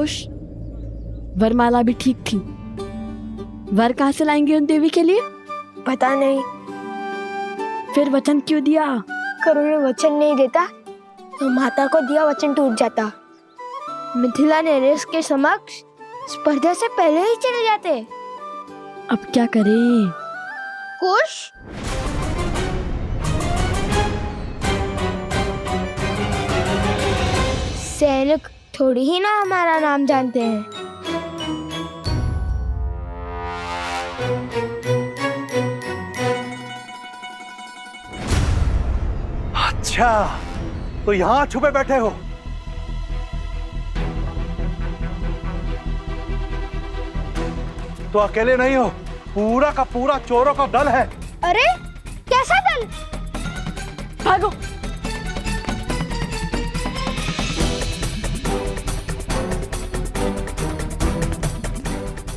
कुश, वरमाला भी ठीक थी। वर कहाँ से लाएंगे उन देवी के लिए? पता नहीं। फिर वचन क्यों दिया? करुण वचन नहीं देता तो माता को दिया वचन टूट जाता। मिथिला नरेश के समक्ष स्पर्धा से पहले ही चले जाते। अब क्या करें? कुश, सैनिक थोड़ी ही ना हमारा नाम जानते हैं। अच्छा, तो यहाँ छुपे बैठे हो? तो अकेले नहीं हो, पूरा का पूरा चोरों का दल है। अरे कैसा दल? भागो।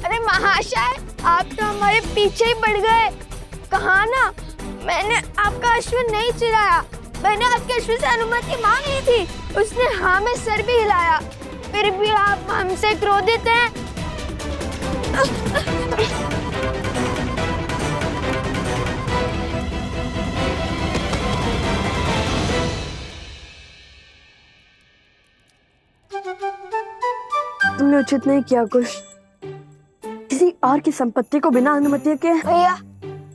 अरे महाशय, आप तो हमारे पीछे ही पड़ गए। कहा ना, मैंने आपका अश्व नहीं चुराया। मैंने आपके अश्व से अनुमति मांग ली थी। उसने हाँ में सर भी हिलाया। फिर भी आप हमसे क्रोधित हैं। तुमने उचित नहीं किया कुश। किसी और की संपत्ति को बिना अनुमति के। भैया,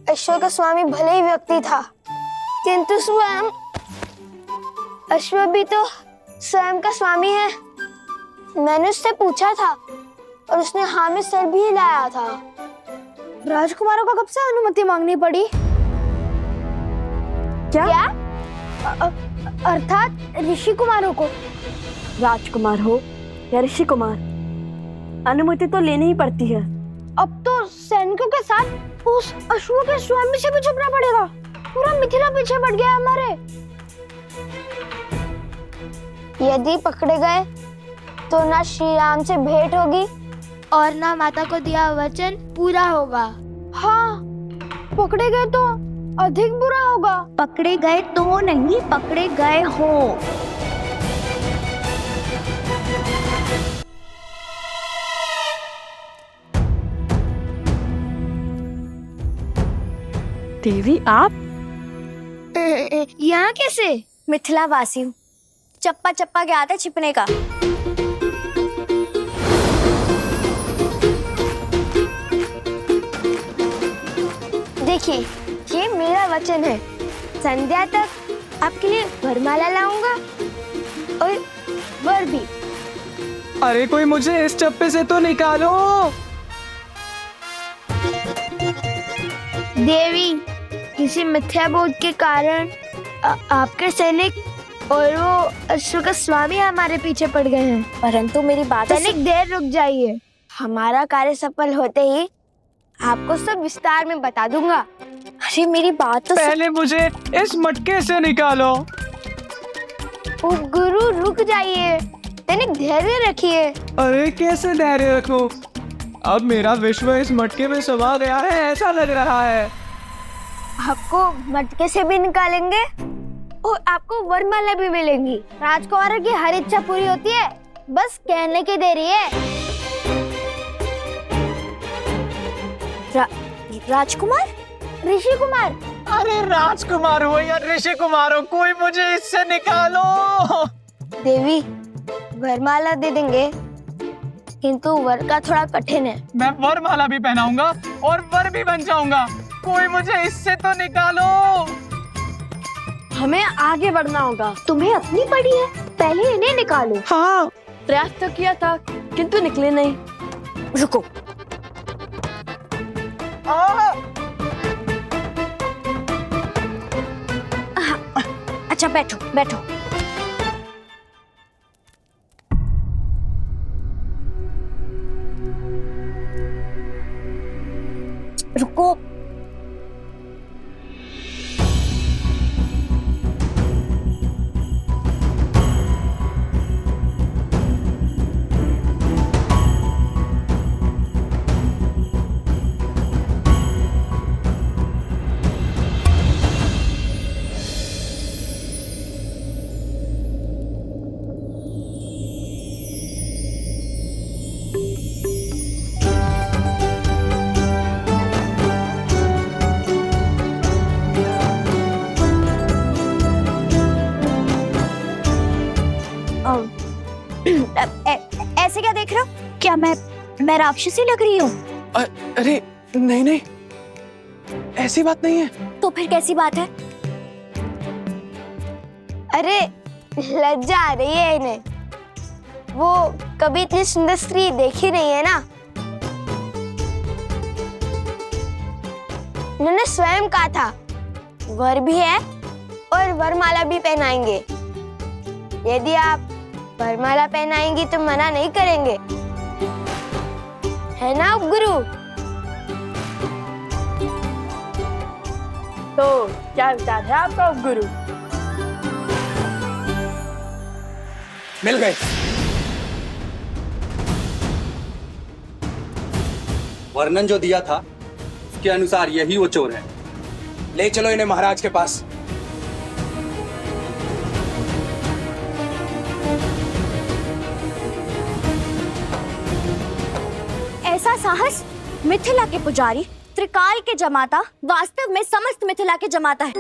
अश्व का स्वामी भले ही व्यक्ति था, किंतु स्वयं अश्व भी तो स्वयं का स्वामी है। मैंने उससे पूछा था और उसने हाँ में सर भी हिलाया था। राजकुमारों को कब से अनुमति मांगनी पड़ी? क्या? अर्थात ऋषि कुमारों को। राजकुमार हो या ऋषि कुमार, अनुमति तो लेनी ही पड़ती है। अब तो सैनिकों के साथ उस अश्व के स्वामी से भी छुपना पड़ेगा। पूरा मिथिला पीछे पड़ गया हमारे। यदि पकड़े गए तो ना श्री राम से भेंट होगी और ना माता को दिया वचन पूरा होगा। हाँ, पकड़े गए तो अधिक बुरा होगा। पकड़े गए तो नहीं, पकड़े गए हो। देवी आप? यहाँ कैसे? मिथिला वासी हूँ, चप्पा चप्पा के आते छिपने का। देखिए, ये मेरा वचन है। संध्या तक आपके लिए वरमाला लाऊंगा और वर भी। अरे कोई मुझे इस चप्पे से तो निकालो। देवी, किसी मिथ्या बोध के कारण आपके सैनिक और वो अश्व का स्वामी हमारे पीछे पड़ गए हैं। परंतु मेरी बात सैनिक, देर रुक जाइए। हमारा कार्य सफल होते ही आपको सब विस्तार में बता दूंगा। अरे मेरी बात तो पहले मुझे इस मटके से निकालो। ओ गुरु, रुक जाइए। सैनिक, धैर्य रखिए। अरे कैसे धैर्य रखूं? अब मेरा विश्व इस मटके में समा गया है, ऐसा लग रहा है। आपको मटके से भी निकालेंगे और आपको वरमाला भी मिलेंगी। राजकुमारों की हर इच्छा पूरी होती है, बस कहने की देरी है। राजकुमार? ऋषि कुमार? अरे राजकुमार हो या ऋषि कुमार हो, कोई मुझे इससे निकालो। देवी, वरमाला दे देंगे, किंतु वर का थोड़ा कठिन है। मैं वरमाला भी पहनाऊंगा और वर भी बन जाऊंगा। कोई मुझे इससे तो निकालो। हमें आगे बढ़ना होगा। तुम्हें अपनी पड़ी है, पहले इन्हें निकालो। हाँ, प्रयास तो किया था, किंतु निकले नहीं। रुको। अच्छा बैठो बैठो। रुको। क्या मैं राक्षसी लग रही हूँ? अरे नहीं नहीं, ऐसी बात नहीं है। तो फिर कैसी बात है? अरे लज्जा आ रही है इन्हें, वो कभी इतनी सुंदर स्त्री देखी नहीं है ना। उन्होंने स्वयं कहा था वर भी है और वरमाला भी पहनाएंगे। यदि आप वरमाला पहनाएंगी तो मना नहीं करेंगे, है ना गुरु? तो क्या विचार है आपका गुरु? मिल गए। वर्णन जो दिया था उसके अनुसार यही वो चोर है। ले चलो इन्हें महाराज के पास। ऐसा साहस मिथिला के पुजारी त्रिकाल के जमाता वास्तव में समस्त मिथिला के जमाता है।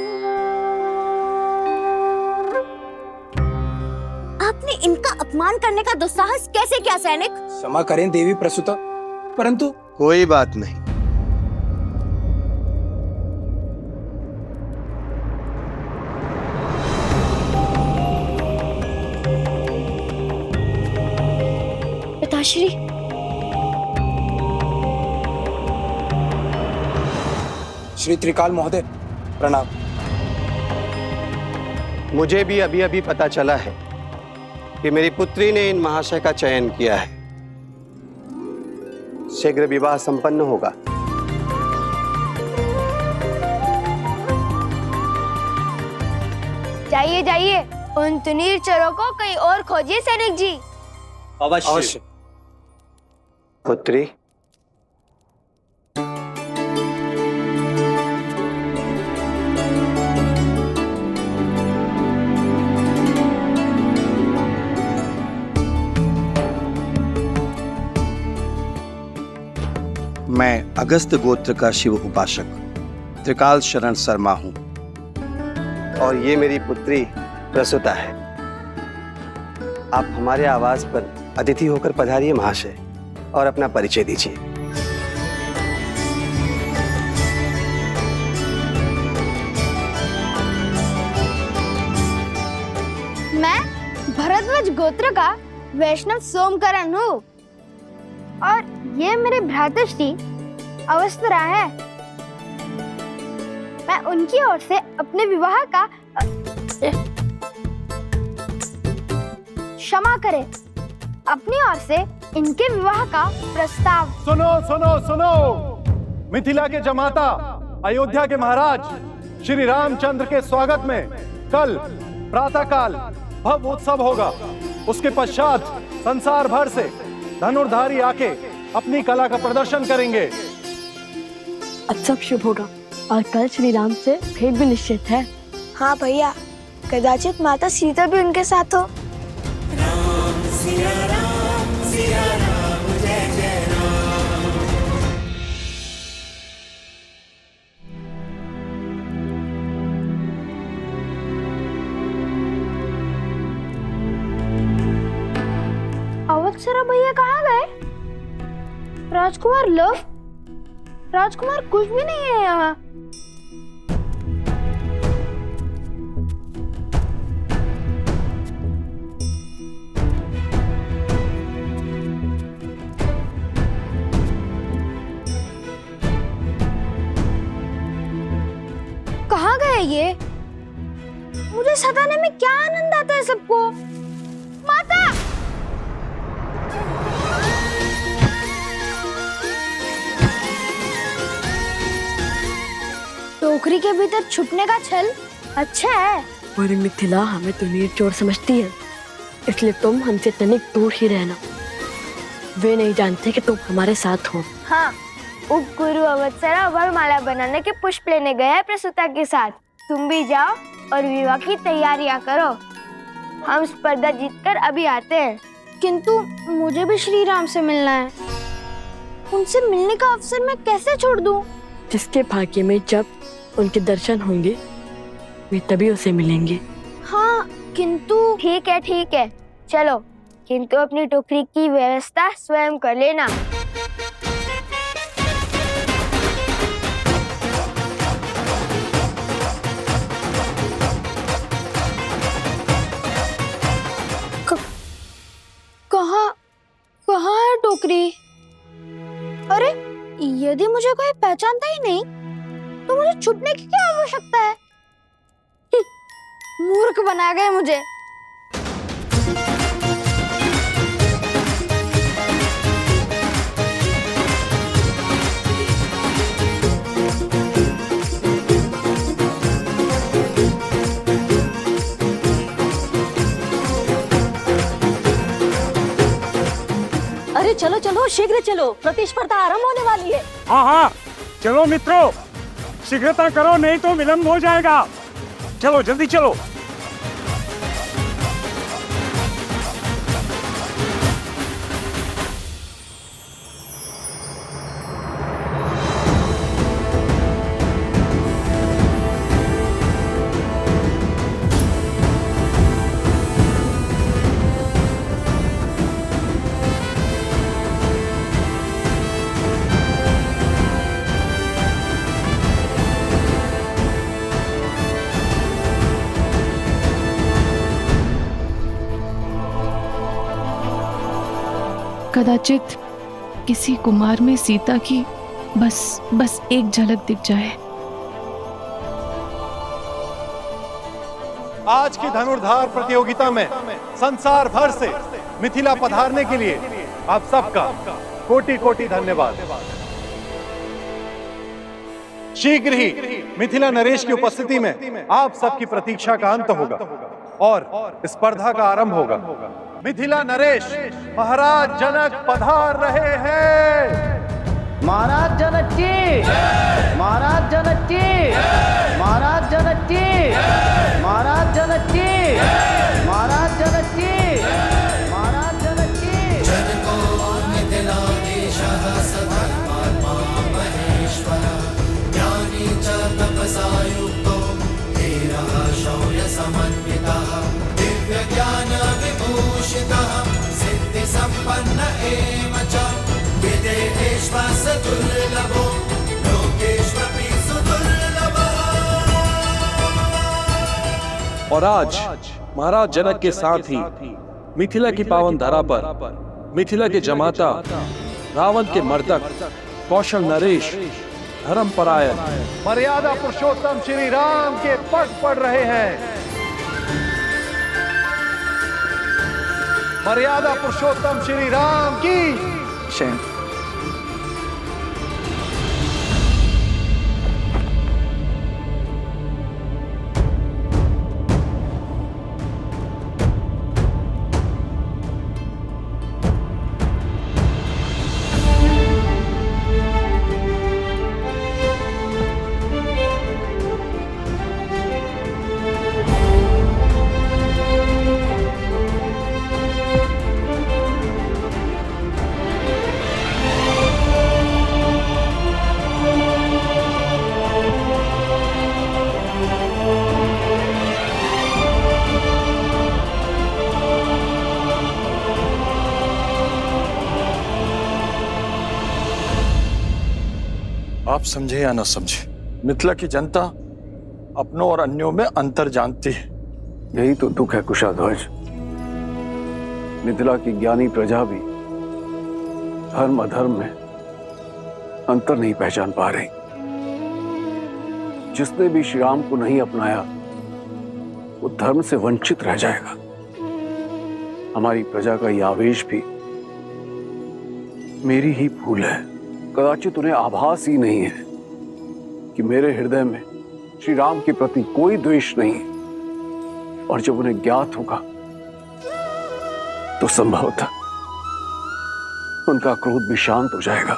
आपने इनका अपमान करने का दुस्साहस कैसे किया सैनिक? क्षमा करें देवी प्रसूता, परंतु कोई बात नहीं। पिताश्री, श्री त्रिकाल महोदय प्रणाम। मुझे भी अभी अभी पता चला है कि मेरी पुत्री ने इन महाशय का चयन किया है। शीघ्र विवाह संपन्न होगा। जाइए जाइए, उन तुनीर चोरों को कहीं और खोजिए सैनिक जी। अवश्य। पुत्री, मैं अगस्त गोत्र का शिव उपासक त्रिकाल शरण शर्मा हूं और ये मेरी पुत्री प्रसूता है। आप हमारे आवास पर अतिथि होकर पधारिए महाशय और अपना परिचय दीजिए। मैं भरद्वाज गोत्र का वैष्णव सोमकरण हूँ और ये मेरे भ्रातृश्री अवस्त्रा है। मैं उनकी ओर से अपने विवाह का क्षमा करें, अपनी ओर से इनके विवाह का प्रस्ताव। सुनो सुनो सुनो, मिथिला के जमाता अयोध्या के महाराज श्री रामचंद्र के स्वागत में कल प्रातःकाल भव्य उत्सव होगा। उसके पश्चात संसार भर से धनुर्धारी आके अपनी कला का प्रदर्शन करेंगे। अब सब शुभ होगा और कल श्री राम से भेंट भी निश्चित है। हाँ भैया, कदाचित माता सीता भी उनके साथ हो। अवत्सरा भैया कहाँ गए? राजकुमार लव, राजकुमार कुछ भी नहीं है यहाँ। कहाँ गए ये? मुझे सताने में क्या आनंद आता है सबको। माता! टोकरी के भीतर छुपने का छल अच्छा है। और मिथिला हमें तुनीर चोर समझती है, इसलिए तुम हमसे तनिक दूर ही रहना। वे नहीं जानते कि तुम हमारे साथ हो। हाँ, उप गुरु अवत्सरा वरमाला बनाने के पुष्प लेने गया है प्रसूता के साथ। तुम भी जाओ और विवाह की तैयारियां करो। हम स्पर्धा जीतकर अभी आते हैं। किंतु मुझे भी श्री राम से मिलना है। उनसे मिलने का अवसर मैं कैसे छोड़ दूं? जिसके भाग्य में जब उनके दर्शन होंगे वे तभी उसे मिलेंगे। हाँ, किंतु ठीक है, चलो किंतु अपनी टोकरी की व्यवस्था स्वयं कर लेना। कहाँ है टोकरी? अरे यदि मुझे कोई पहचानता ही नहीं तो मुझे छुपने की क्या आवश्यकता है? मूर्ख बना गए मुझे। अरे चलो चलो शीघ्र चलो, प्रतिस्पर्धा आरंभ होने वाली है। हाँ हाँ चलो मित्रों, शीघ्रता करो नहीं तो विलंब हो जाएगा। चलो जल्दी चलो। कदाचित किसी कुमार में सीता की बस एक झलक दिख जाए। आज की धनुर्धार प्रतियोगिता में संसार भर से मिथिला पधारने के लिए आप सबका कोटि कोटि धन्यवाद। शीघ्र ही मिथिला नरेश की उपस्थिति में आप सबकी प्रतीक्षा का अंत होगा और स्पर्धा का आरंभ होगा। मिथिला नरेश महाराज जनक पधार रहे हैं। महाराज जनक की, महाराज जनक की, महाराज जनक की, महाराज जनक की, महाराज जनक की, महाराज जनक की। जनको मिथिलाधीशः सधर्मात्मा महेश्वरः, ज्ञानी च तपसा युक्तो धीरः शौर्य समन्वितः, दिव्य ज्ञान विभूषितः, सिद्धि संपन्न एव च, विदेहेश्वास दुर्लभो लोकेष्वपि सुदुर्लभः। और आज महाराज जनक के साथ ही मिथिला की पावन धरा पर मिथिला के जमाता, रावण के मर्दक, कौशल नरेश, धर्मपरायण, मर्यादा पुरुषोत्तम श्री राम के पग पड़ रहे हैं। मर्यादा पुरुषोत्तम श्री राम की जय। आप समझे या न समझे, मिथिला की जनता अपनों और अन्यों में अंतर जानती है। यही तो दुख है कुशाध्वज। मिथिला की ज्ञानी प्रजा भी धर्म अधर्म में अंतर नहीं पहचान पा रही। जिसने भी श्री राम को नहीं अपनाया वो धर्म से वंचित रह जाएगा। हमारी प्रजा का यह आवेश भी मेरी ही भूल है। कदाचित उन्हें आभास ही नहीं है कि मेरे हृदय में श्री राम के प्रति कोई द्वेष नहीं है, और जब उन्हें ज्ञात होगा तो संभवतः उनका क्रोध भी शांत हो जाएगा।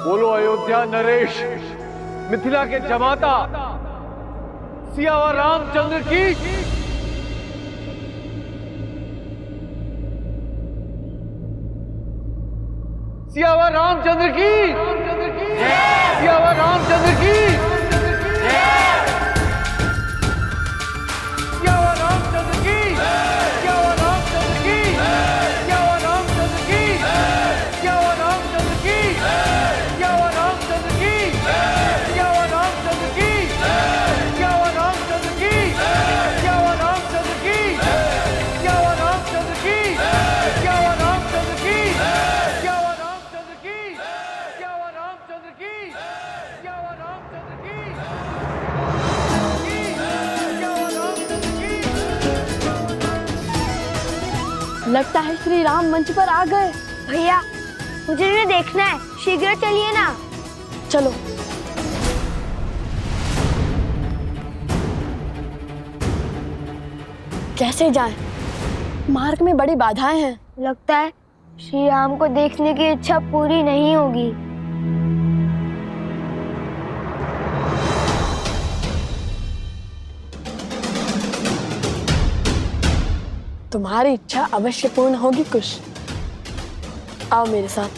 बोलो अयोध्या नरेश, मिथिला के जमाता सियावर रामचंद्र की। सियावर रामचंद्र की। सियावर रामचंद्र की। सियावर रामचंद्र की। सियावर रामचंद्र की। सियावर रामचंद्र की। सियावर रामचंद्र की। सियावर रामचंद्र की। सियावर रामचंद्र की। सियावर रामचंद्र की। सियावर रामचंद्र की। सियावर रामचंद्र की। सियावर रामचंद्र की। सियावर रामचंद्र की। सियावर रामचंद्र की। सियावर रामचंद्र की। लगता है श्री राम मंच पर आ गए। भैया मुझे इन्हें देखना है, शीघ्र चलिए ना। चलो। कैसे जाएं? मार्ग में बड़ी बाधाएं हैं। लगता है श्री राम को देखने की इच्छा पूरी नहीं होगी। तुम्हारी इच्छा अवश्य पूर्ण होगी कुश। आओ मेरे साथ।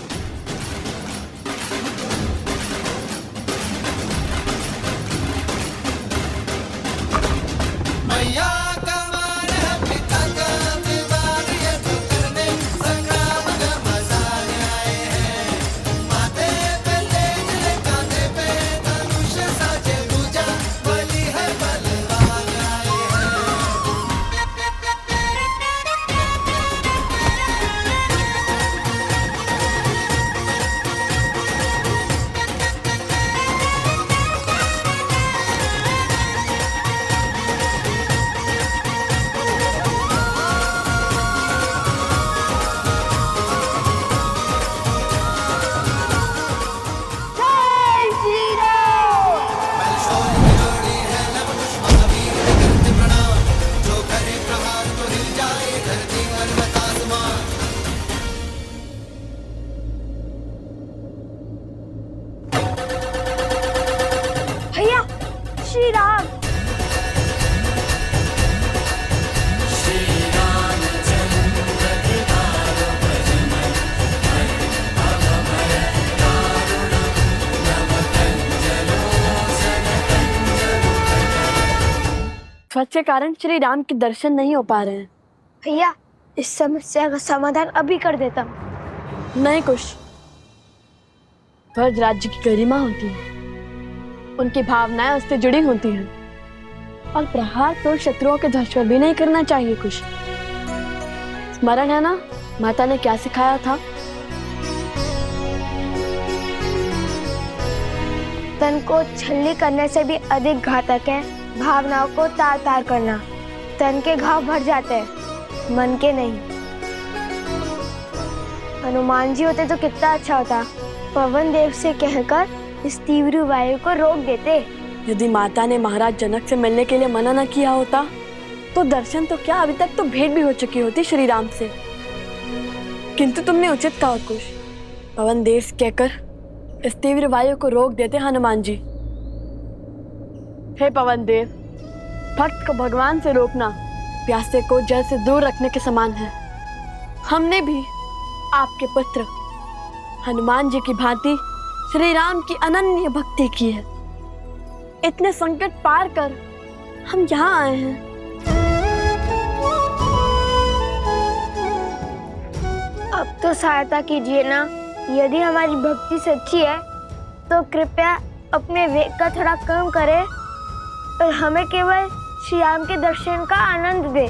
श्री राम। ध्वज के कारण श्री राम के दर्शन नहीं हो पा रहे हैं। भैया इस समस्या का समाधान अभी कर देता हूँ। नहीं कुश, ध्वज राज्य की गरिमा होती है, उनकी भावनाएं उससे जुड़ी होती हैं और प्रहार तो शत्रुओं के ध्वज पर भी नहीं करना चाहिए। कुश स्मरण है ना माता ने क्या सिखाया था? तन को छल्ली करने से भी अधिक घातक है भावनाओं को तार तार करना। तन के घाव भर जाते हैं, मन के नहीं। हनुमान जी होते तो कितना अच्छा होता। पवन देव से कहकर इस तीव्र वायु को रोक देते। यदि माता ने महाराज जनक से मिलने के लिए मना न किया होता तो दर्शन तो क्या, अभी तक तो भेंट भी हो चुकी होती श्री राम से। किंतु तुमने उचित कहा कुश, पवन देव से कहकर इस तीव्र वायु को रोक देते हनुमान जी। हे पवन देव, भक्त को भगवान से रोकना प्यासे को जल से दूर रखने के समान है। हमने भी आपके पुत्र हनुमान जी की भांति श्री राम की अनन्य भक्ति की है। इतने संकट पार कर हम यहाँ आए हैं। अब तो सहायता कीजिए ना। यदि हमारी भक्ति सच्ची है तो कृपया अपने वेग का थोड़ा कम करें और हमें केवल श्री राम के दर्शन का आनंद दे।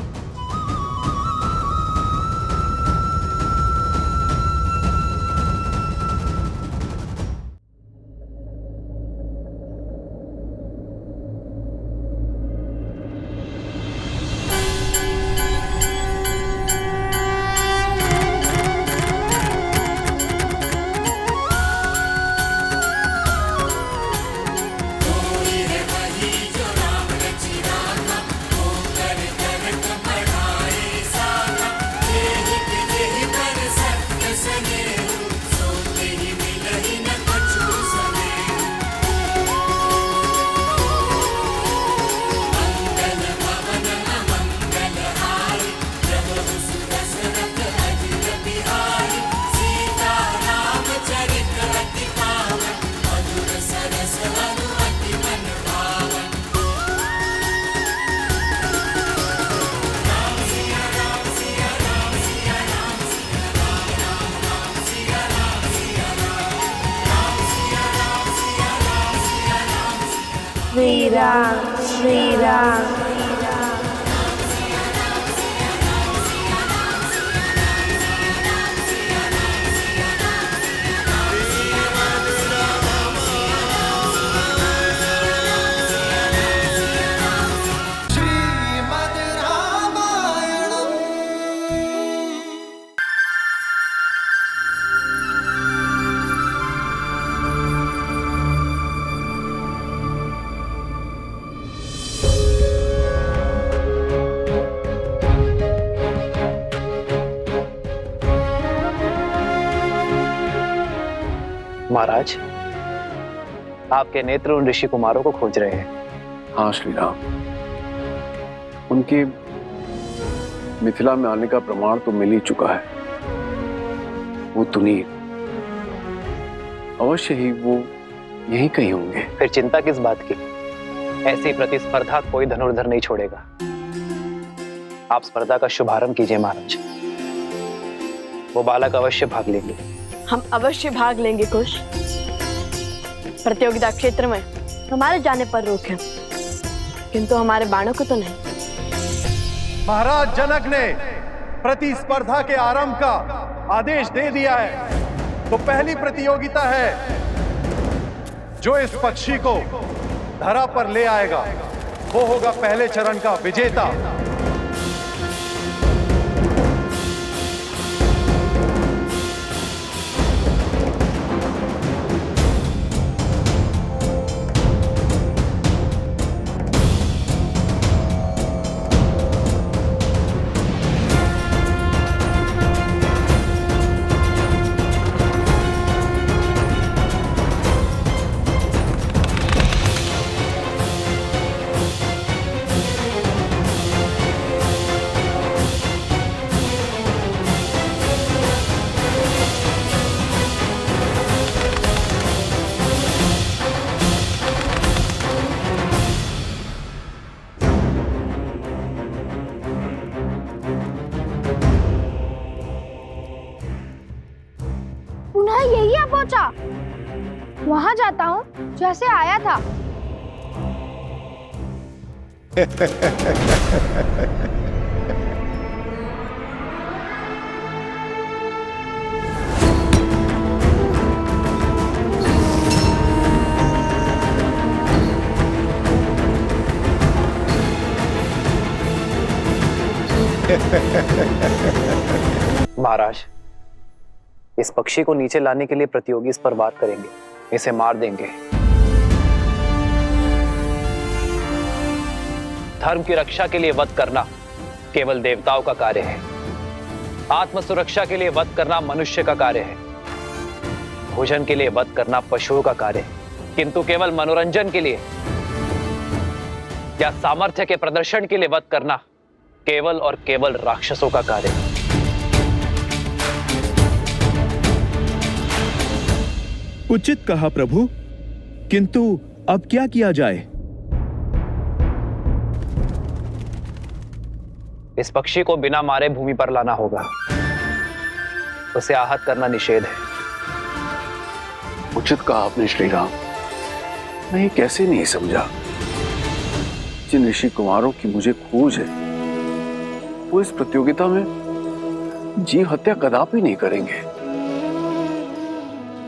श्री राम श्री राम। महाराज, आपके नेत्र उन ऋषि कुमारों को खोज रहे हैं। हाँ श्री राम, उनके मिथिला में आने का प्रमाण तो मिल ही चुका है। वो तुनीर, अवश्य ही वो यहीं कहीं होंगे। फिर चिंता किस बात की? ऐसी प्रतिस्पर्धा कोई धनुर्धर नहीं छोड़ेगा। आप स्पर्धा का शुभारंभ कीजिए महाराज। वो बालक अवश्य भाग लेंगे। हम अवश्य भाग लेंगे कुश। प्रतियोगिता क्षेत्र में हमारे जाने पर रोक है, किंतु हमारे बाणों को तो नहीं। महाराज जनक ने प्रतिस्पर्धा के आरंभ का आदेश दे दिया है। तो पहली प्रतियोगिता है, जो इस पक्षी को धरा पर ले आएगा वो होगा पहले चरण का विजेता। पुनः यही आ पहुंचा। वहां जाता हूँ जैसे आया था। महाराज, इस पक्षी को नीचे लाने के लिए प्रतियोगी इस पर वार करेंगे, इसे मार देंगे। धर्म की रक्षा के लिए वध करना केवल देवताओं का कार्य है। आत्म सुरक्षा के लिए वध करना मनुष्य का कार्य है। भोजन के लिए वध करना पशुओं का कार्य है। किंतु केवल मनोरंजन के लिए या सामर्थ्य के प्रदर्शन के लिए वध करना केवल और केवल राक्षसों का कार्य है। उचित कहा प्रभु, किंतु अब क्या किया जाए? इस पक्षी को बिना मारे भूमि पर लाना होगा। उसे आहत करना निषेध है। उचित कहा आपने श्री राम। मैं ये कैसे नहीं समझा। जिन ऋषि कुमारों की मुझे खोज है वो इस प्रतियोगिता में जीव हत्या कदापि नहीं करेंगे।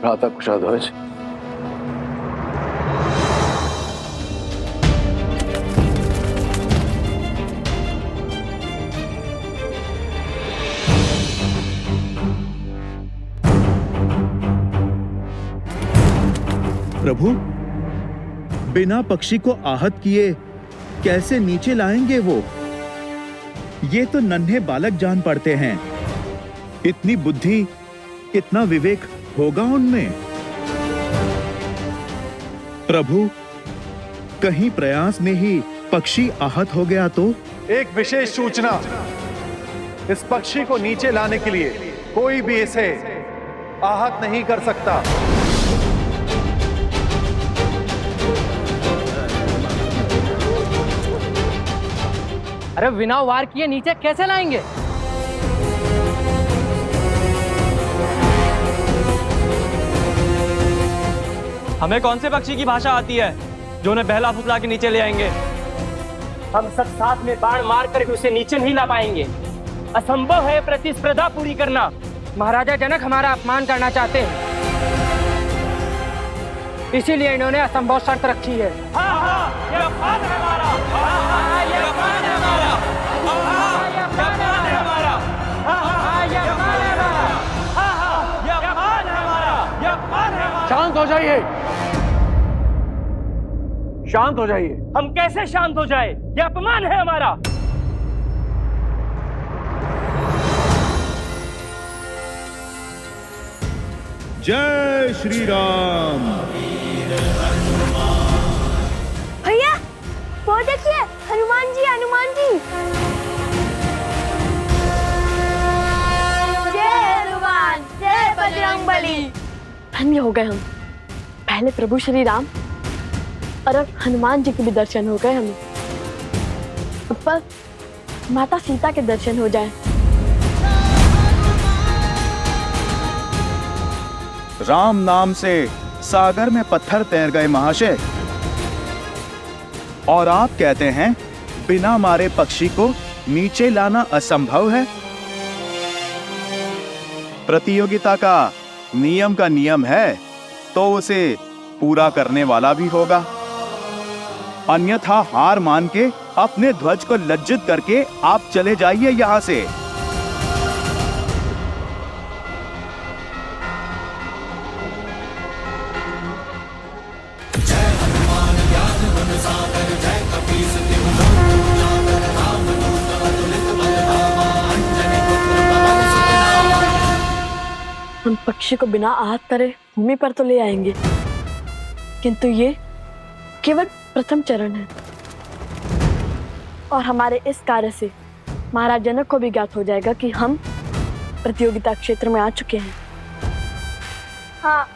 भ्राता कुशाध्वज, प्रभु, बिना पक्षी को आहत किए कैसे नीचे लाएंगे वो? ये तो नन्हे बालक जान पड़ते हैं। इतनी बुद्धि, इतना विवेक होगा उनमें? प्रभु, कहीं प्रयास में ही पक्षी आहत हो गया तो? एक विशेष सूचना, इस पक्षी को नीचे लाने के लिए कोई भी इसे आहत नहीं कर सकता। अरे बिना वार किए नीचे कैसे लाएंगे? हमें कौन से पक्षी की भाषा आती है? जो उन्हें बहला फुसला के नीचे ले आएंगे। हम सब साथ में बाण मार कर भी उसे नीचे नहीं ला पाएंगे। असंभव है प्रतिस्पर्धा पूरी करना। महाराजा जनक हमारा अपमान करना चाहते हैं, इसीलिए इन्होंने असंभव शर्त रखी है। ये अपमान है हमारा। ये अपमान है हमारा। ये अपमान है हमारा। ये अपमान है हमारा। ये अपमान है हमारा। ये अपमान है हमारा। शांत हो जाइए, शांत हो जाइए। हम कैसे शांत हो जाए? ये अपमान है हमारा। जय श्री राम। भैया वो देखिए, हनुमान जी, हनुमान जी। जय हनुमान, जय बजरंगबली। धन्य हो गए हम। पहले प्रभु श्री राम और अब हनुमान जी के भी दर्शन हो गए हमें। ऊपर माता सीता के दर्शन हो जाए। राम नाम से सागर में पत्थर तैर गए महाशय, और आप कहते हैं बिना मारे पक्षी को नीचे लाना असंभव है। प्रतियोगिता का नियम है तो उसे पूरा करने वाला भी होगा, अन्यथा हार मान के अपने ध्वज को लज्जित करके आप चले जाइए यहां से। हम पक्षी को बिना आहत करे भूमि पर तो ले आएंगे, किंतु ये केवल प्रथम चरण है और हमारे इस कार्य से महाराज जनक को भी ज्ञात हो जाएगा कि हम प्रतियोगिता क्षेत्र में आ चुके हैं। हाँ,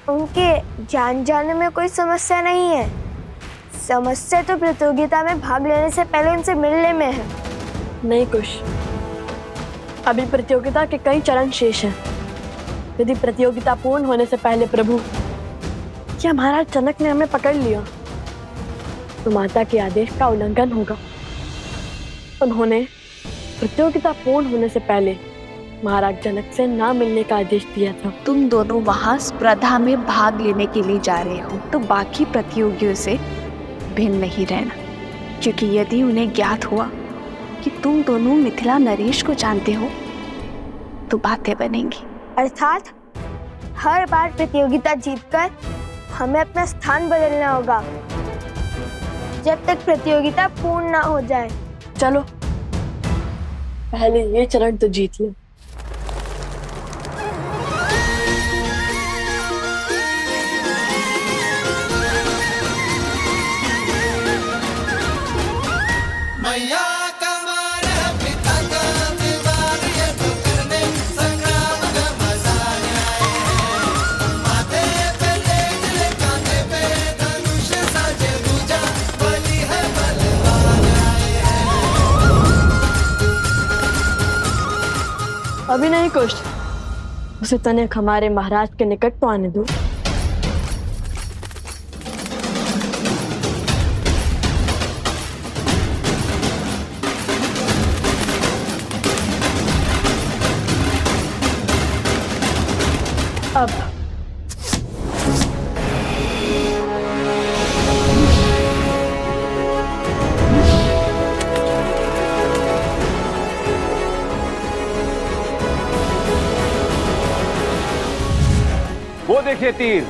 उनके जान जाने में कोई समस्या नहीं है। समस्या तो प्रतियोगिता में भाग लेने से पहले उनसे मिलने में है। नहीं कुश, अभी प्रतियोगिता के कई चरण शेष हैं। यदि प्रतियोगिता पूर्ण होने से पहले प्रभु या महाराज जनक ने हमें पकड़ लिया तो माता के आदेश का उल्लंघन होगा। उन्होंने प्रतियोगिता पूर्ण होने से पहले महाराज जनक से ना मिलने का आदेश दिया था। तुम दोनों वहाँ स्पर्धा में भाग लेने के लिए जा रहे हो तो बाकी प्रतियोगियों से भिन्न नहीं रहना, क्योंकि यदि उन्हें ज्ञात हुआ कि तुम दोनों मिथिला नरेश को जानते हो तो बातें बनेंगी। अर्थात हर बार प्रतियोगिता जीतकर हमें अपना स्थान बदलना होगा जब तक प्रतियोगिता पूर्ण ना हो जाए। चलो पहले ये चरण तो जीत लो। अभी नहीं कुछ, उसे तनिक हमारे महाराज के निकट तो आने दो। अब वो देखिए तीर।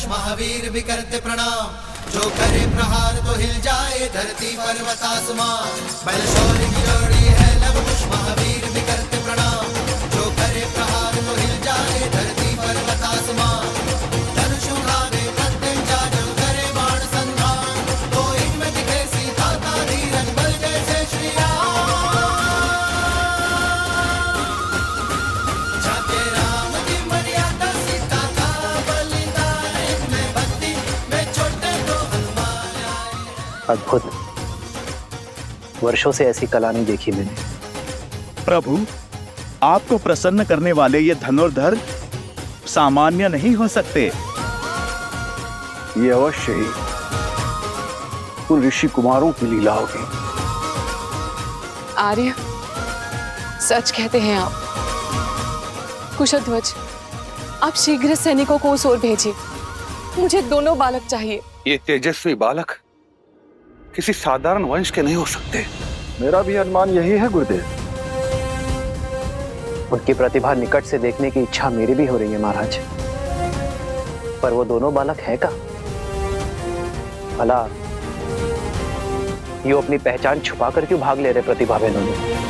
महावीर भी करते प्रणाम, जो करे प्रहार तो हिल जाए धरती पर्वत आसमान। बलशौर्य की जोड़ी है लव कुश महावीर भी करते प्रणाम, जो करे प्रहार तो हिल जाए धरती पर्वत आसमान। धनुष उठावे प्रत्यंचा जब करे बाण संधान, तो इनमें दिखे सीता का धीरज बल जैसे श्री राम। अद्भुत। वर्षों से ऐसी कला नहीं देखी मैंने। प्रभु, आपको प्रसन्न करने वाले ये धनुर्धर सामान्य नहीं हो सकते। ये अवश्य ही उन ऋषि कुमारों की लीला होगी। आर्य, सच कहते हैं आप। कुशध्वज, आप शीघ्र सैनिकों को उस ओर भेजिए। मुझे दोनों बालक चाहिए। ये तेजस्वी बालक किसी साधारण वंश के नहीं हो सकते। मेरा भी अनुमान यही है गुरुदेव। उनकी प्रतिभा निकट से देखने की इच्छा मेरी भी हो रही है महाराज, पर वो दोनों बालक है का? भला ये अपनी पहचान छुपाकर क्यों भाग ले रहे प्रतिभावान में?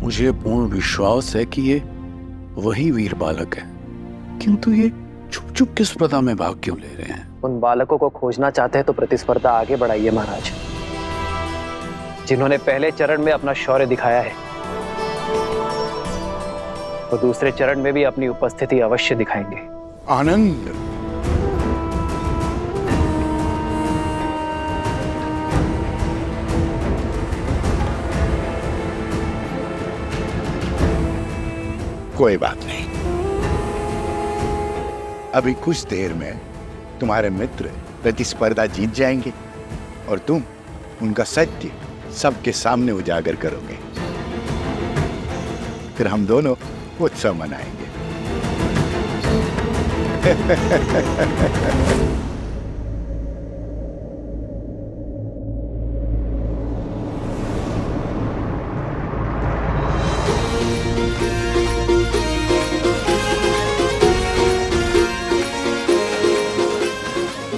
मुझे पूर्ण विश्वास है कि ये वही वीर बालक है, किंतु ये चुप चुप किस स्पर्धा में भाग क्यों ले रहे हैं? उन बालकों को खोजना चाहते हैं तो प्रतिस्पर्धा आगे बढ़ाइए महाराज। जिन्होंने पहले चरण में अपना शौर्य दिखाया है, वो दूसरे चरण में भी अपनी उपस्थिति अवश्य दिखाएंगे। आनंद, कोई बात नहीं, अभी कुछ देर में तुम्हारे मित्र प्रतिस्पर्धा जीत जाएंगे और तुम उनका सत्य सबके सामने उजागर करोगे। फिर हम दोनों उत्सव मनाएंगे।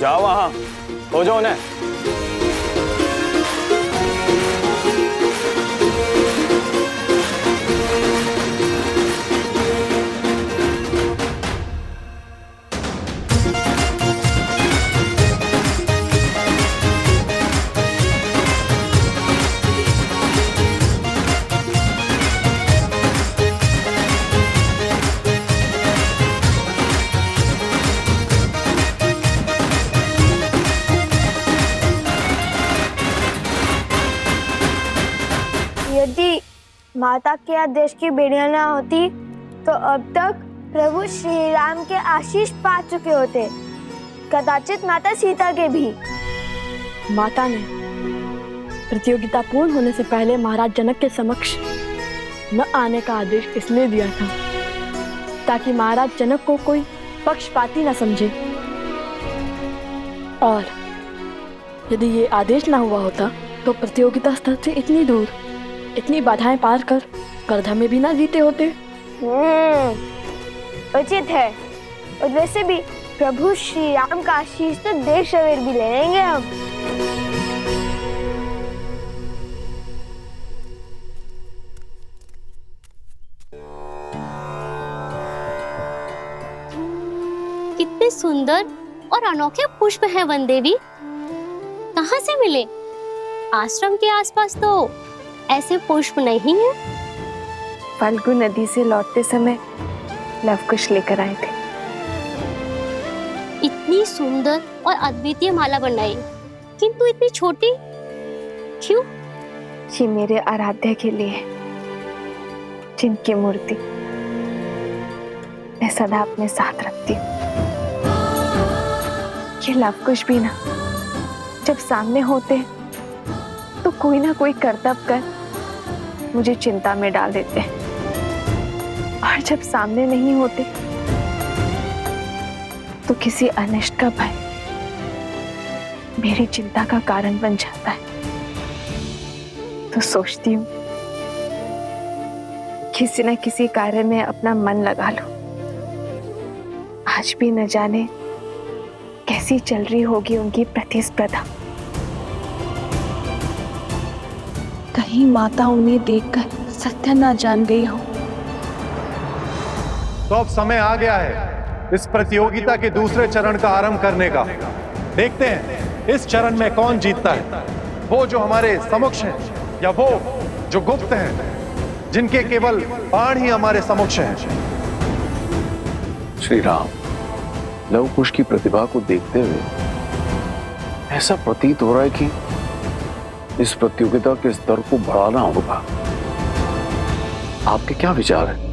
जाओ वहां, खोजो उन्हें। यदि माता के आदेश की बेड़ियां ना होती तो अब तक प्रभु श्री राम के आशीष पा चुके होते, कदाचित माता सीता के भी। माता ने प्रतियोगिता पूर्ण होने से पहले महाराज जनक के समक्ष न आने का आदेश इसलिए दिया था ताकि महाराज जनक को कोई पक्षपाती न समझे, और यदि ये आदेश ना हुआ होता तो प्रतियोगिता स्थल से इतनी दूर, इतनी बाधाएं पार कर करधा में भी ना जीते होते। उचित है। और वैसे भी प्रभु श्री राम का आशीष तो देर सवेर भी ले लेंगे हम। कितने सुंदर और अनोखे पुष्प हैं वन देवी। कहाँ से मिले? आश्रम के आसपास तो ऐसे पुष्प नहीं है। फाल्गु नदी से लौटते समय लवकुश लेकर आए थे। इतनी सुंदर और अद्वितीय माला बनाई, किंतु इतनी छोटी क्यों? ये मेरे आराध्य के लिए, जिनकी मूर्ति मैं सदा अपने साथ रखती हूँ। ये लवकुश भी ना जब सामने होते तो कोई ना कोई करतब कर मुझे चिंता में डाल देते हैं, और जब सामने नहीं होते तो किसी अनिष्ट का भय मेरी चिंता का कारण बन जाता है। तो सोचती हूँ किसी न किसी कार्य में अपना मन लगा लूं। आज भी न जाने कैसी चल रही होगी उनकी प्रतिस्पर्धा। कहीं माता उन्हें देखकर सत्य ना जान गई हो। तो अब समय आ गया है इस प्रतियोगिता के दूसरे चरण का आरंभ करने का। देखते हैं इस चरण में कौन जीतता है, वो जो हमारे समक्ष हैं या वो जो गुप्त हैं, जिनके केवल बाण ही हमारे समक्ष हैं। श्री राम, लव कुश की प्रतिभा को देखते हुए ऐसा प्रतीत हो रहा है कि इस प्रतियोगिता के स्तर को बढ़ाना होगा। आपके क्या विचार हैं?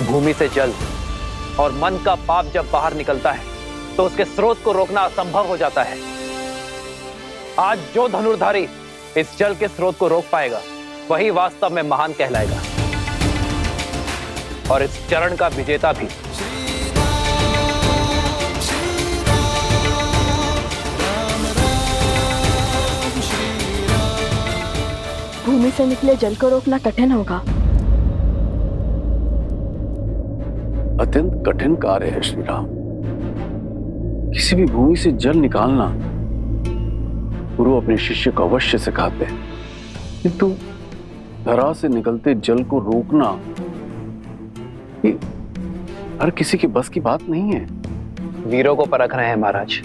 भूमि से जल और मन का पाप जब बाहर निकलता है तो उसके स्रोत को रोकना असंभव हो जाता है। आज जो धनुर्धारी इस जल के स्रोत को रोक पाएगा वही वास्तव में महान कहलाएगा और इस चरण का विजेता भी। भूमि से निकले जल को रोकना कठिन होगा। अत्यंत कठिन कार्य है श्री राम। किसी भी भूमि से जल निकालना गुरु अपने शिष्य को अवश्य सिखाते हैं, किंतु धरा से निकलते जल को रोकना ये हर किसी के बस की बात नहीं है। वीरों को परख रहे हैं महाराज,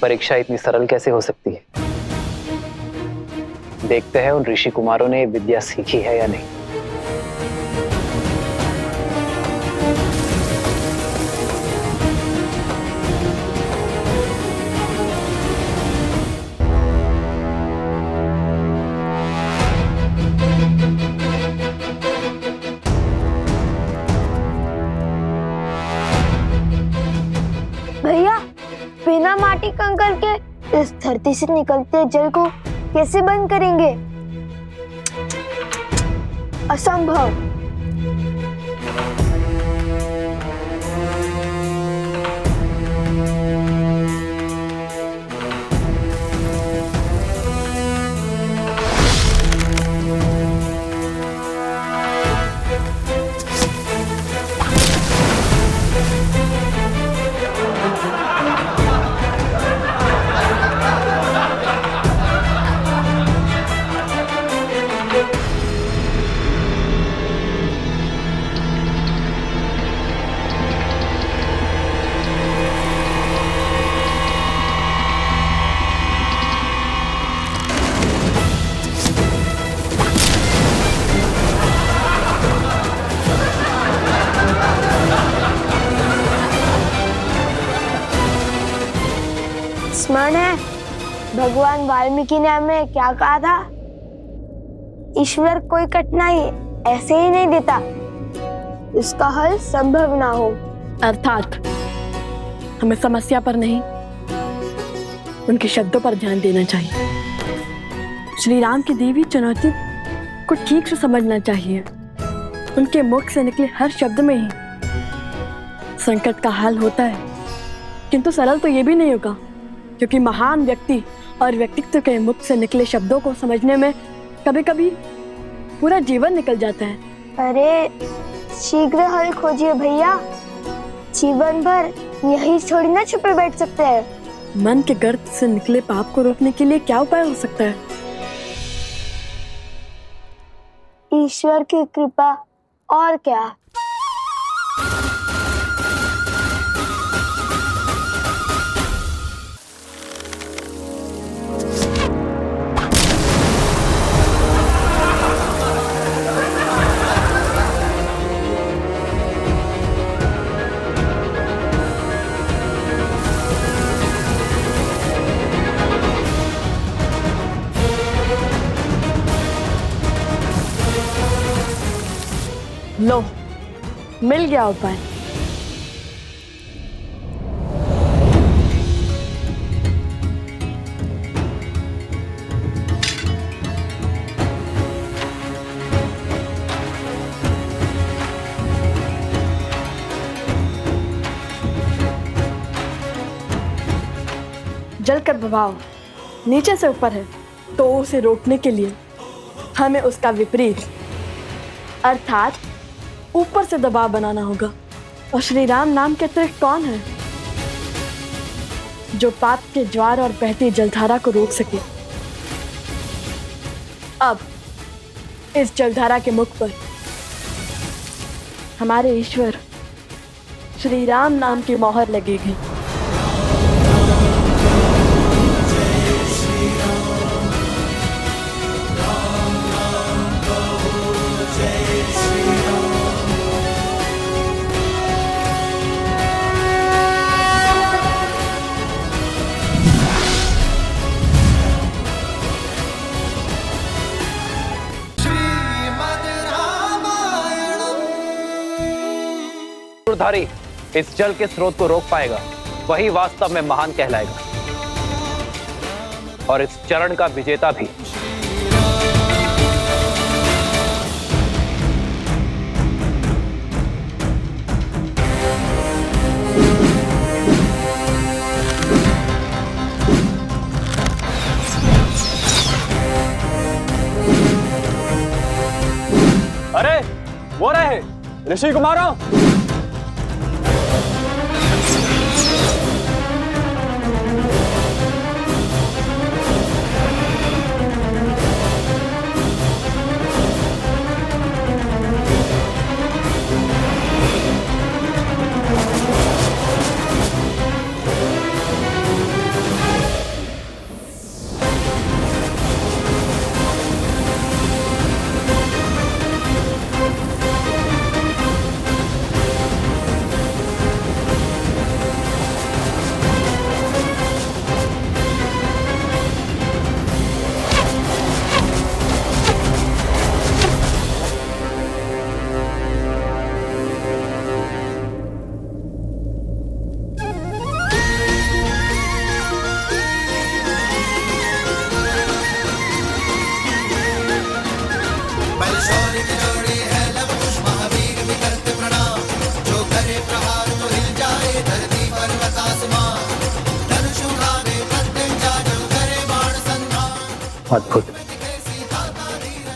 परीक्षा इतनी सरल कैसे हो सकती है। देखते हैं उन ऋषि कुमारों ने विद्या सीखी है या नहीं। भैया, बिना माटी कंकड़ के इस धरती से निकलते जल को कैसे बंद करेंगे? असंभव। स्मरण है भगवान वाल्मीकि ने हमें क्या कहा था? ईश्वर कोई कठिनाई ऐसे ही नहीं देता इसका हल संभव ना हो। अर्थात हमें समस्या पर नहीं, उनके शब्दों पर ध्यान देना चाहिए। श्री राम की दी हुई चुनौती को ठीक से समझना चाहिए। उनके मुख से निकले हर शब्द में ही संकट का हल होता है, किंतु सरल तो ये भी नहीं होगा, क्योंकि महान व्यक्ति और व्यक्तित्व के मुख से निकले शब्दों को समझने में कभी कभी पूरा जीवन निकल जाता है। अरे शीघ्र हल खोजिए भैया, जीवन भर यही थोड़ी ना छुपे बैठ सकते हैं। मन के गर्त से निकले पाप को रोकने के लिए क्या उपाय हो सकता है? ईश्वर की कृपा, और क्या। लो, मिल गया उपाय। जल का प्रभाव नीचे से ऊपर है, तो उसे रोकने के लिए हमें उसका विपरीत अर्थात ऊपर से दबाव बनाना होगा। और श्री राम नाम के अतिरिक्त कौन है जो पाप के ज्वार और बहती जलधारा को रोक सके? अब इस जलधारा के मुख पर हमारे ईश्वर श्री राम नाम की मोहर लगेगी। धारी इस जल के स्रोत को रोक पाएगा, वही वास्तव में महान कहलाएगा और इस चरण का विजेता भी। अरे वो रहे ऋषि कुमारों। अद्भुत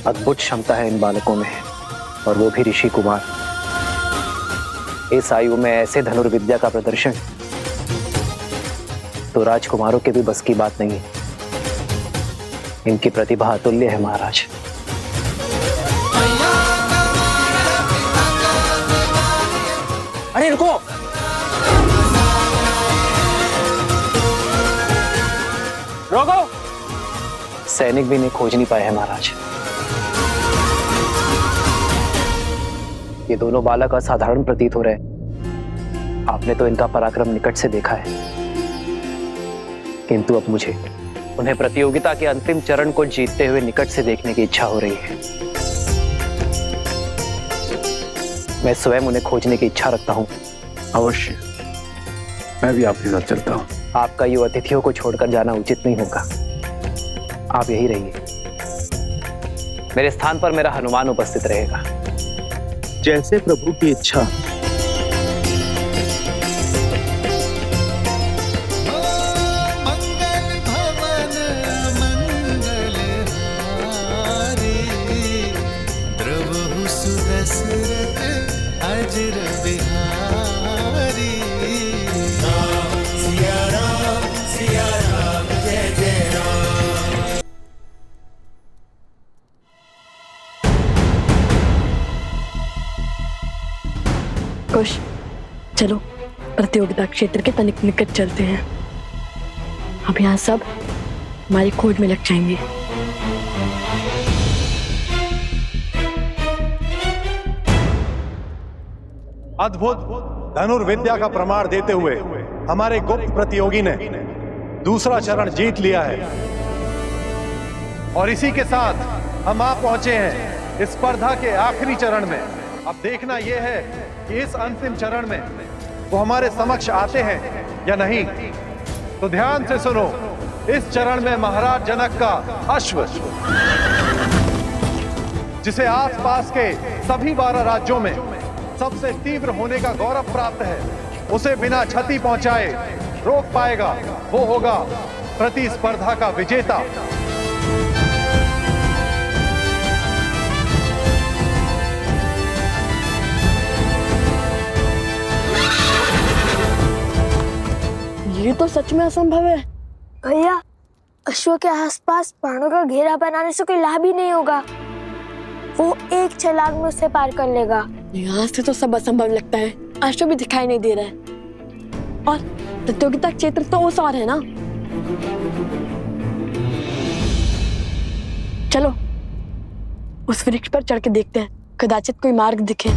अद्भुत क्षमता है इन बालकों में, और वो भी ऋषि कुमार। इस आयु में ऐसे धनुर्विद्या का प्रदर्शन तो राजकुमारों के भी बस की बात नहीं है। इनकी प्रतिभा अतुल्य है महाराज। अरे रुको, रोको। सैनिक भी इन्हें खोज नहीं पाए हैं महाराज। ये दोनों बालक असाधारण प्रतीत हो रहे हैं। आपने तो इनका पराक्रम निकट से देखा है, किंतु अब मुझे उन्हें प्रतियोगिता के अंतिम चरण को जीतते हुए निकट से देखने की इच्छा हो रही है। मैं स्वयं उन्हें खोजने की इच्छा रखता हूँ। अवश्य, मैं भी आपके साथ चलता हूँ। आपका यूं अतिथियों को छोड़कर जाना उचित नहीं होगा। आप यही रहिए। मेरे स्थान पर मेरा हनुमान उपस्थित रहेगा। जैसे प्रभु की इच्छा। कुश, चलो प्रतियोगिता क्षेत्र के तनिक निकट चलते हैं। अब यहाँ सब हमारी खोज में लग जाएंगे। अद्भुत धनुर्विद्या का प्रमाण देते हुए हमारे गुप्त प्रतियोगी ने दूसरा चरण जीत लिया है, और इसी के साथ हम आ पहुंचे हैं स्पर्धा के आखिरी चरण में, अब देखना यह है कि इस अंतिम चरण में वो हमारे समक्ष आते हैं या नहीं। तो ध्यान से सुनो, इस चरण में महाराज जनक का अश्व, जिसे आसपास के सभी 12 राज्यों में सबसे तीव्र होने का गौरव प्राप्त है, उसे बिना क्षति पहुंचाए रोक पाएगा, वो होगा प्रतिस्पर्धा का विजेता। ये तो सच में असंभव है। भैया, अश्व के आसपास बाणों का घेरा बनाने से कोई लाभ ही नहीं होगा। वो एक छलांग में उसे पार कर लेगा। यहाँ से तो सब असंभव लगता है। अश्व भी दिखाई नहीं दे रहा है और प्रतियोगिता क्षेत्र तो उस और है ना। चलो उस वृक्ष पर चढ़ के देखते हैं, कदाचित कोई मार्ग दिखे।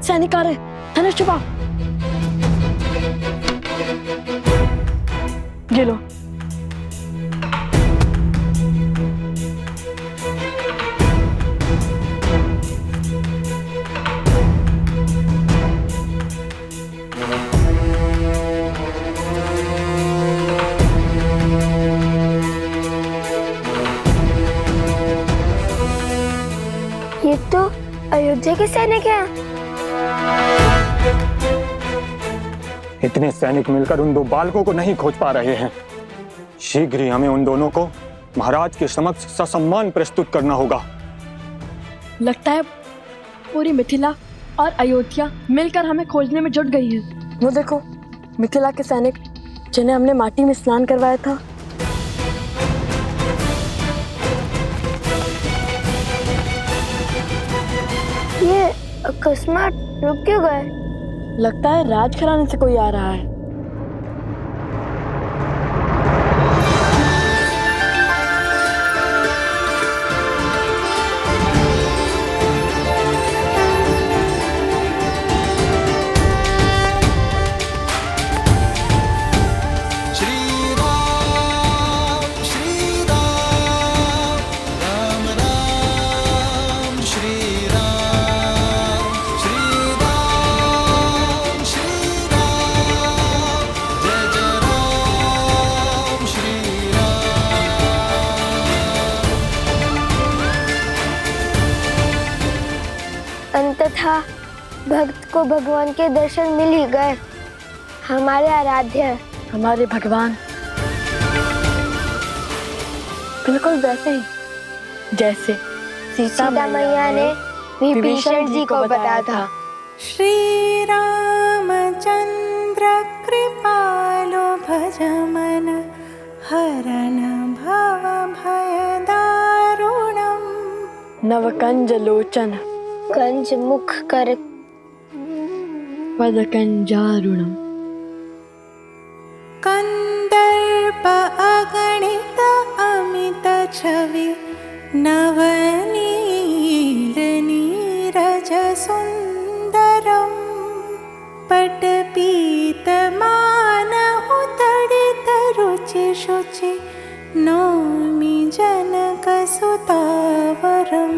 सैनिक आ रहे, धनुष छुपाओ। ये लो। ये तो अयोध्या के सैनिक हैं। इतने सैनिक मिलकर उन 2 बालकों को नहीं खोज पा रहे हैं। शीघ्र ही हमें उन दोनों को महाराज के समक्ष ससम्मान प्रस्तुत करना होगा। लगता है पूरी मिथिला और अयोध्या मिलकर हमें खोजने में जुट गई है। वो देखो, मिथिला के सैनिक जिन्हें हमने माटी में स्नान करवाया था। ये अकस्मात रुक क्यों गए? लगता है राजघराने से कोई आ रहा है। अंततः भक्त को भगवान के दर्शन मिल ही गए। हमारे आराध्य, हमारे भगवान, बिल्कुल वैसे ही जैसे सीता मैया ने विभीषण जी को बताया था। श्री रामचंद्र कृपालो भज मन हरण भव भय दारुणम। नवकंज लोचन कंज मुख कर पद कंजारुणम। कंदर्प अगणित अमित छवि नवनील नीरज सुंदरम। पटपीत मानहु तडित रुचि शुचि नौमि जनक सुतावरम।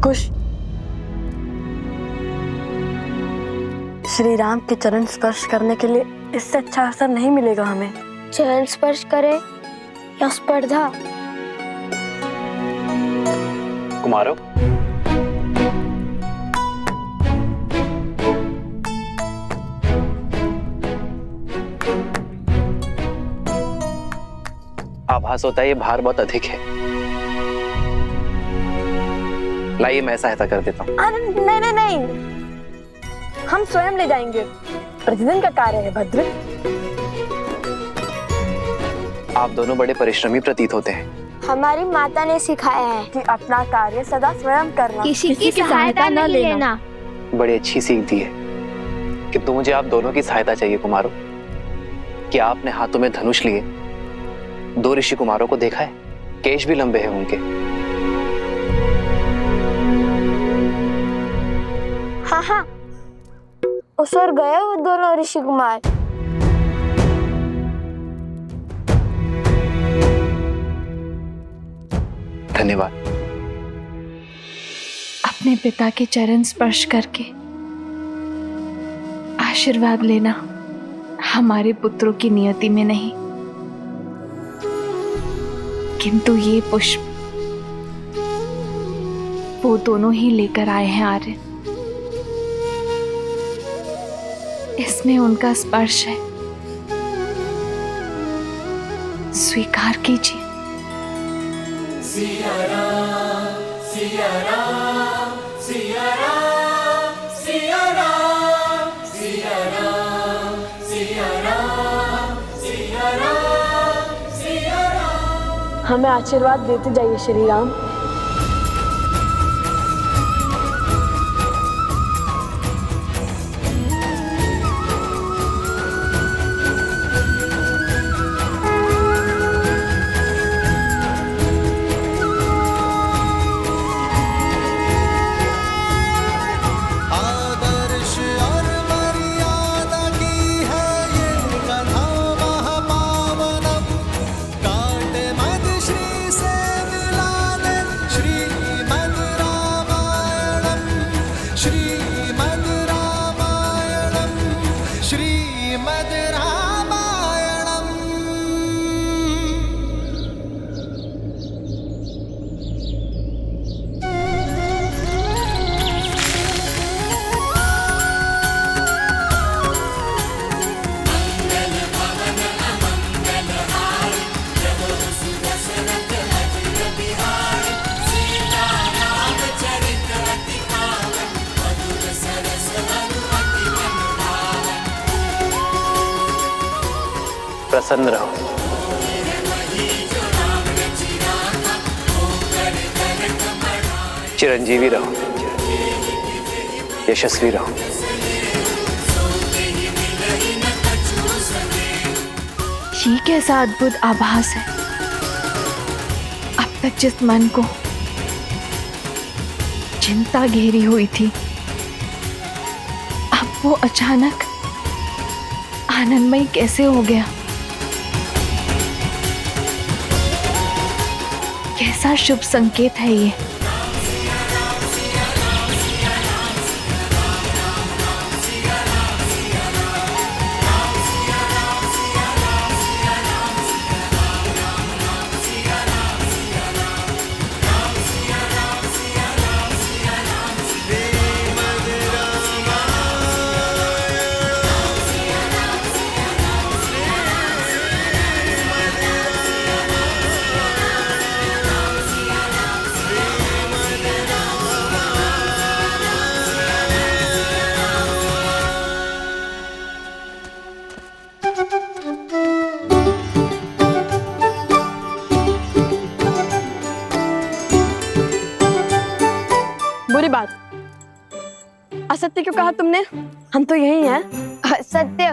कुश, श्री राम के चरण स्पर्श करने के लिए इससे अच्छा अवसर नहीं मिलेगा हमें। चरण स्पर्श करे या स्पर्धा? कुमारों, आभास होता है ये भार बहुत अधिक है। लाइए मैं सहायता कर देता हूँ। नहीं नहीं नहीं, हम स्वयं ले जाएंगे। प्रतिदिन का कार्य है भद्र। आप दोनों बड़े परिश्रमी प्रतीत होते हैं। हमारी माता ने सिखाया है कि अपना कार्य सदा स्वयं करना, किसी की सहायता नहीं लेना। बड़ी अच्छी सीख दी है, किंतु मुझे आप दोनों की सहायता चाहिए कुमारों। क्या आपने हाथों में धनुष लिए 2 ऋषि कुमारों को देखा है? केश भी लंबे हैं उनके। हाँ हाँ, उस ओर गए वो दोनों ऋषि कुमार। धन्यवाद। अपने पिता के चरण स्पर्श करके आशीर्वाद लेना हमारे पुत्रों की नियति में नहीं, किंतु ये पुष्प वो दोनों ही लेकर आए हैं आर्य। इसमें उनका स्पर्श है, स्वीकार कीजिए। सिया राम, सिया राम, सिया राम, सिया राम, सिया राम, सिया राम, सिया राम, सिया राम। हमें आशीर्वाद देते जाइए श्री राम। आदर्श और मर्यादा की है ये कथा महापावनम। कांटे मद श्री से मिलाने श्रीमद् रामायणम, श्रीमद् रामायणम, श्रीमद् रामायणम। प्रसन्न रहो। चिरंजीवी रहो, यशस्वी रहो। ये कैसा अद्भुत आभास है। अब तक जिस मन को चिंता घेरी हुई थी, अब वो अचानक आनंदमय कैसे हो गया। कैसा शुभ संकेत है ये। बुरी बात, असत्य क्यों कहा तुमने? हम तो यही हैं। सत्य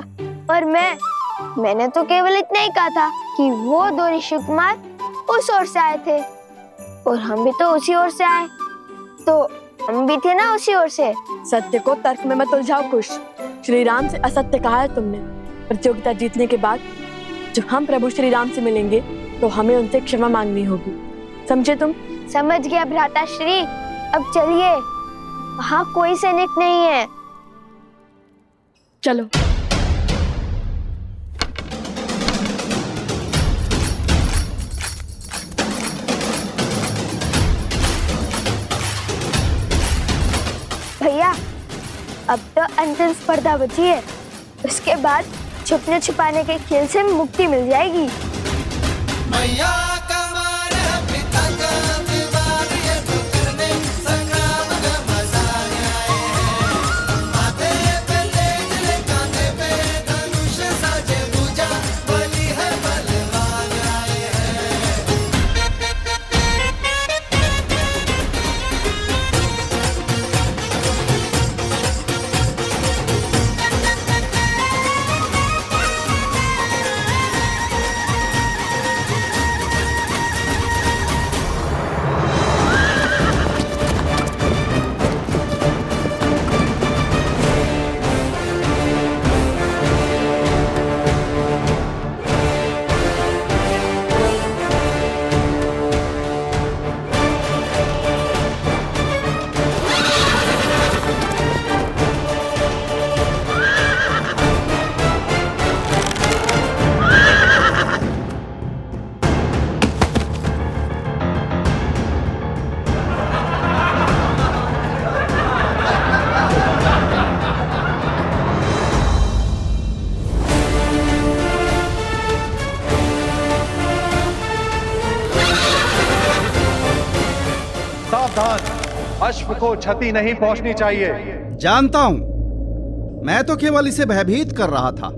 और मैंने तो केवल इतना ही कहा था कि वो 2 ऋषि कुमार उस ओर से आए थे और हम भी तो उसी ओर से आए, तो हम भी थे ना उसी ओर से। सत्य को तर्क में मत उलझाओ खुश। श्री राम से असत्य कहा है तुमने। प्रतियोगिता जीतने के बाद जब हम प्रभु श्री राम से मिलेंगे तो हमें उनसे क्षमा मांगनी होगी, समझे तुम? समझ गया भ्राता श्री। अब चलिए, वहाँ कोई सैनिक नहीं है। चलो। भैया, अब तो अंतिम स्पर्धा बची है, उसके बाद छुपने छुपाने के खेल से मुक्ति मिल जाएगी। मैया का मान है, पिता का विवाद, ये तो करने संग्राम का मजा आए है। माथे पे तेज ले, कांधे पे धनुष साजे पूजा, बलि है बलवान आए हैं। सावधान, अश्व को क्षति नहीं पहुंचनी चाहिए। जानता हूं, मैं तो केवल इसे भयभीत कर रहा था।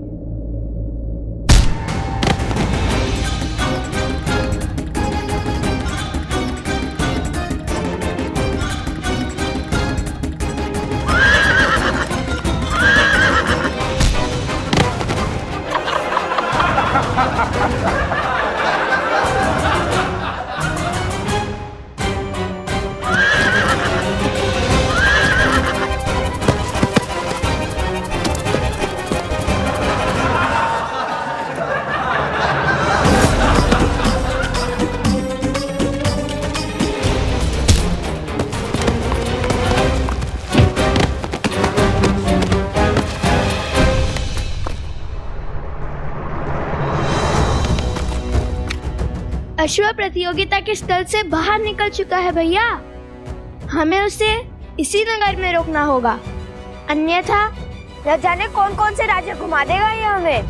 अश्व प्रतियोगिता के स्थल से बाहर निकल चुका है भैया। हमें उसे इसी नगर में रोकना होगा, अन्यथा न जाने कौन कौन से राज्य घुमा देगा ये हमें।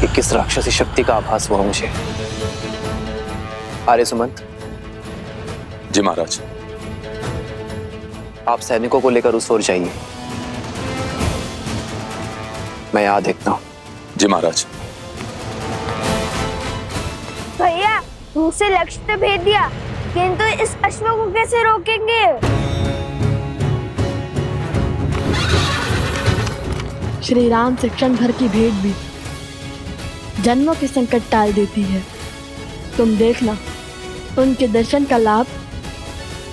ये किस राक्षसी शक्ति का आभास हुआ मुझे? आर्य सुमंत। जी महाराज। आप सैनिकों को लेकर उस ओर जाइए, मैं यहां देखता हूं। जी महाराज। भैया मुझसे लक्ष्य तो भेज दिया, किंतु इस अश्व को कैसे रोकेंगे? श्री राम से क्षण भर की भेंट भी जन्मों के संकट टाल देती है। तुम देखना, उनके दर्शन का लाभ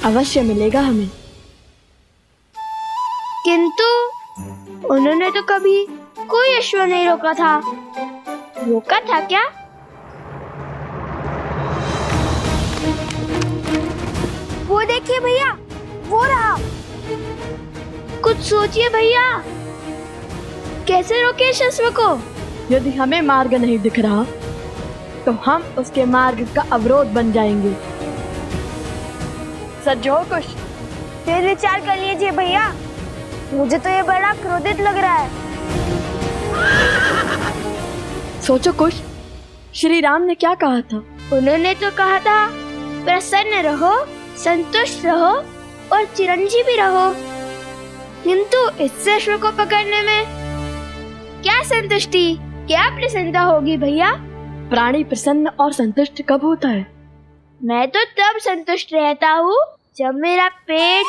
अवश्य मिलेगा हमें। किंतु उन्होंने तो कभी कोई अश्व नहीं रोका था। रोका था क्या? वो देखिए भैया, वो रहा। कुछ सोचिए भैया, कैसे रोके इस अश्व को? यदि हमें मार्ग नहीं दिख रहा तो हम उसके मार्ग का अवरोध बन जाएंगे। सज्जो कुछ फिर विचार कर लीजिए भैया, मुझे तो ये बड़ा क्रोधित लग रहा है। सोचो कुछ, श्री राम ने क्या कहा था? उन्होंने तो कहा था प्रसन्न रहो, संतुष्ट रहो और चिरंजीवी रहो। किंतु इस अश्व को पकड़ने में क्या संतुष्टि, क्या प्रसन्नता होगी भैया? प्राणी प्रसन्न और संतुष्ट कब होता है? मैं तो तब संतुष्ट रहता हूँ जब मेरा पेट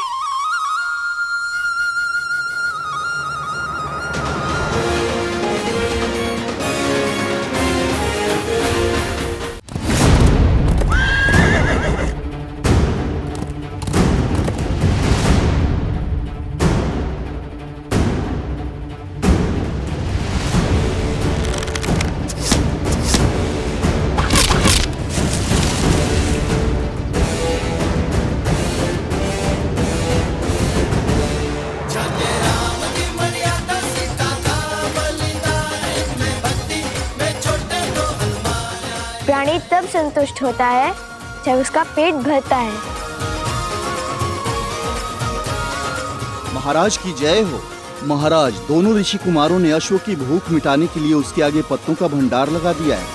प्राणी तब संतुष्ट होता है जब उसका पेट भरता है। महाराज की जय हो। महाराज, दोनों ऋषि कुमारों ने अश्व की भूख मिटाने के लिए उसके आगे पत्तों का भंडार लगा दिया है।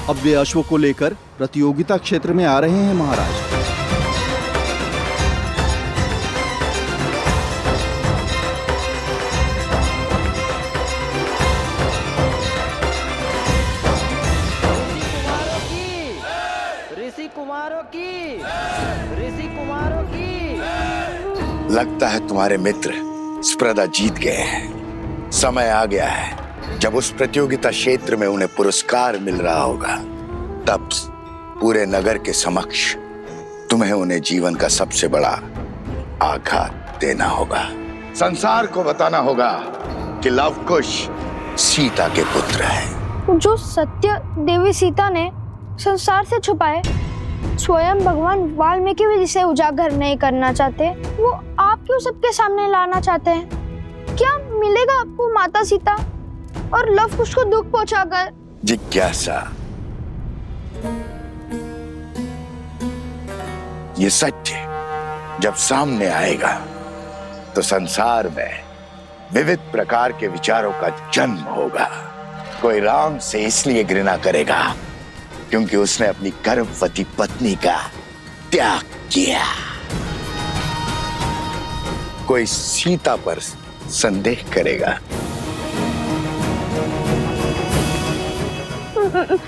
अब वे अश्व को लेकर प्रतियोगिता क्षेत्र में आ रहे हैं महाराज। लगता है तुम्हारे मित्र स्पर्धा जीत गए हैं। समय आ गया है जब उस प्रतियोगिता क्षेत्र में उन्हें पुरस्कार मिल रहा होगा। तब पूरे नगर के समक्ष तुम्हें उन्हें जीवन का सबसे बड़ा आघात देना होगा। संसार को बताना होगा कि लवकुश सीता के पुत्र है। जो सत्य देवी सीता ने संसार से छुपाए, स्वयं भगवान वाल्मीकि भी जिसे उजागर नहीं करना चाहते, वो आप क्यों सबके सामने लाना चाहते हैं? क्या मिलेगा आपको माता सीता और लवकुश को दुख पहुंचाकर? जिज्ञासा, ये सत्य जब सामने आएगा तो संसार में विविध प्रकार के विचारों का जन्म होगा। कोई राम से इसलिए घृणा करेगा क्योंकि उसने अपनी गर्भवती पत्नी का त्याग किया। कोई सीता पर संदेह करेगा।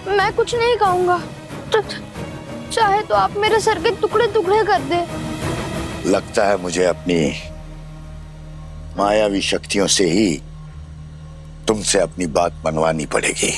मैं कुछ नहीं कहूंगा। चाहे तो आप मेरे सर के टुकड़े टुकड़े कर दे। लगता है मुझे अपनी मायावी शक्तियों से ही तुमसे अपनी बात मनवानी पड़ेगी।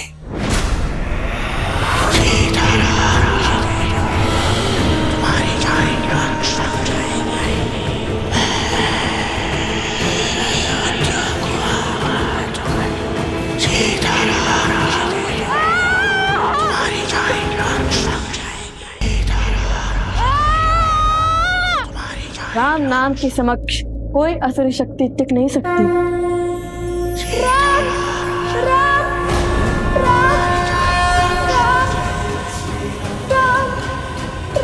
राम नाम के समक्ष कोई असुरी शक्ति टिक नहीं सकती। राम राम राम राम राम राम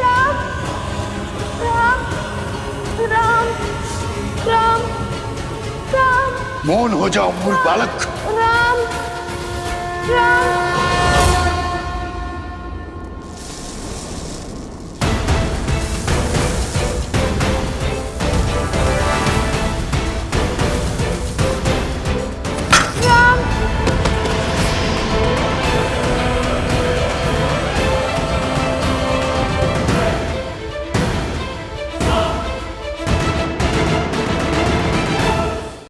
राम राम राम राम। मौन हो जाओ मूर्ख बालक। राम राम